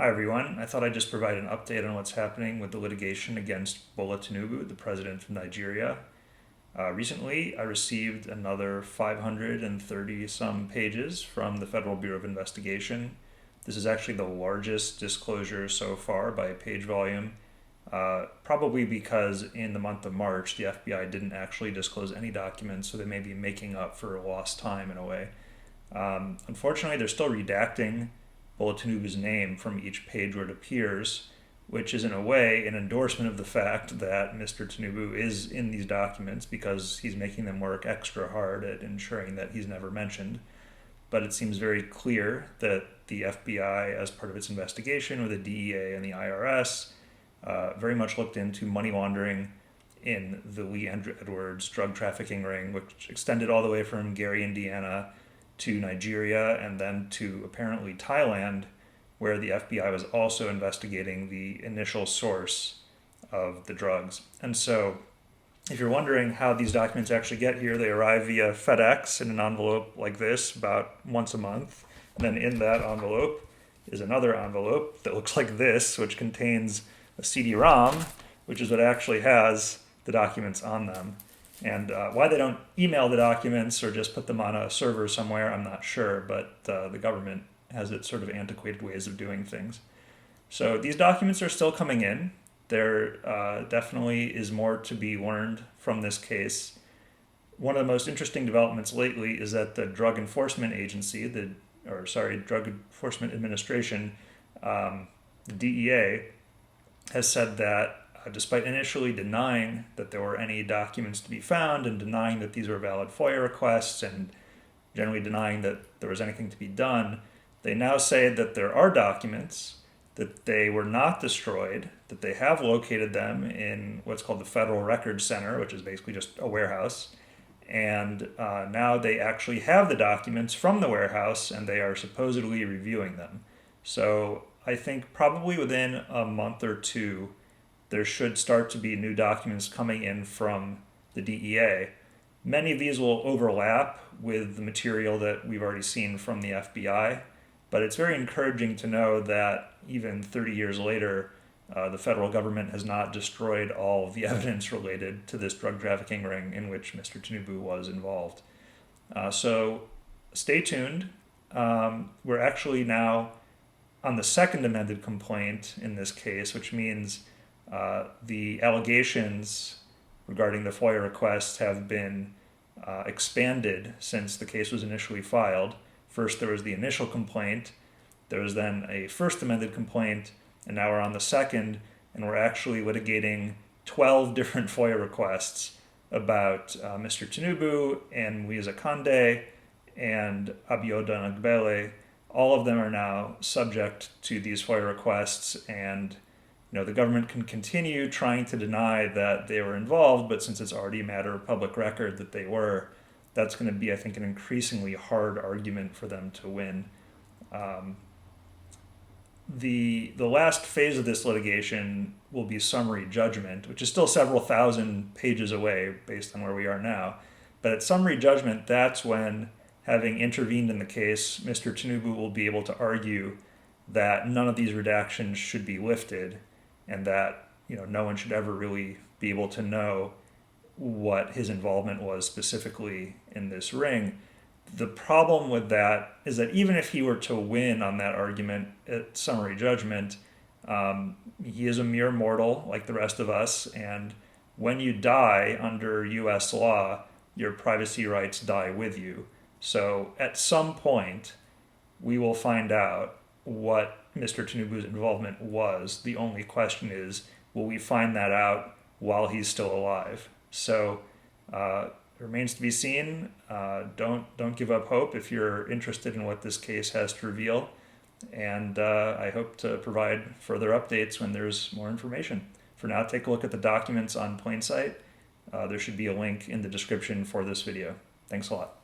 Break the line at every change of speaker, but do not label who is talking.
Hi everyone. I thought I'd just provide an update on what's happening with the litigation against Bola Tinubu, the president of Nigeria. Recently, I received another 530 some pages from the Federal Bureau of Investigation. This is actually the largest disclosure so far by page volume, probably because in the month of March, the FBI didn't actually disclose any documents, so they may be making up for lost time in a way. Unfortunately, they're still redacting Bola Tinubu's name from each page where it appears, which is in a way an endorsement of the fact that Mr. Tinubu is in these documents because he's making them work extra hard at ensuring that he's never mentioned. But it seems very clear that the FBI, as part of its investigation with the DEA and the IRS, very much looked into money laundering in the Lee Edwards drug trafficking ring, which extended all the way from Gary, Indiana to Nigeria and then to apparently Thailand, where the FBI was also investigating the initial source of the drugs. And so, if you're wondering how these documents actually get here, they arrive via FedEx in an envelope like this about once a month. And then in that envelope is another envelope that looks like this, which contains a CD-ROM, which is what actually has the documents on them. And why they don't email the documents or just put them on a server somewhere, I'm not sure, but the government has its sort of antiquated ways of doing things. So these documents are still coming in. There definitely is more to be learned from this case. One of the most interesting developments lately is that the Drug Enforcement Agency, Drug Enforcement Administration, the DEA, has said that despite initially denying that there were any documents to be found and denying that these were valid FOIA requests and generally denying that there was anything to be done, they now say that there are documents, that they were not destroyed, that they have located them in what's called the Federal Records Center, which is basically just a warehouse. And now they actually have the documents from the warehouse and they are supposedly reviewing them. So I think probably within a month or two, there should start to be new documents coming in from the DEA. Many of these will overlap with the material that we've already seen from the FBI, but it's very encouraging to know that even 30 years later, the federal government has not destroyed all of the evidence related to this drug trafficking ring in which Mr. Tinubu was involved. So stay tuned. We're actually now on the second amended complaint in this case, which means the allegations regarding the FOIA requests have been expanded since the case was initially filed. First, there was the initial complaint. There was then a first amended complaint, and now we're on the second, and we're actually litigating 12 different FOIA requests about Mr. Tinubu and Muiza Kande and Abiodun Agbele. All of them are now subject to these FOIA requests, and the government can continue trying to deny that they were involved, but since it's already a matter of public record that they were, that's going to be, I think, an increasingly hard argument for them to win. The last phase of this litigation will be summary judgment, which is still several thousand pages away based on where we are now. But at summary judgment, that's when, having intervened in the case, Mr. Tinubu will be able to argue that none of these redactions should be lifted and that no one should ever really be able to know what his involvement was specifically in this ring. The problem with that is that even if he were to win on that argument at summary judgment, he is a mere mortal like the rest of us, and when you die under U.S. law, your privacy rights die with you. So at some point, we will find out what Mr. Tinubu's involvement was. The only question is, will we find that out while he's still alive? So it remains to be seen. Don't give up hope if you're interested in what this case has to reveal. And I hope to provide further updates when there's more information. For now, take a look at the documents on Plain Sight. There should be a link in the description for this video. Thanks a lot.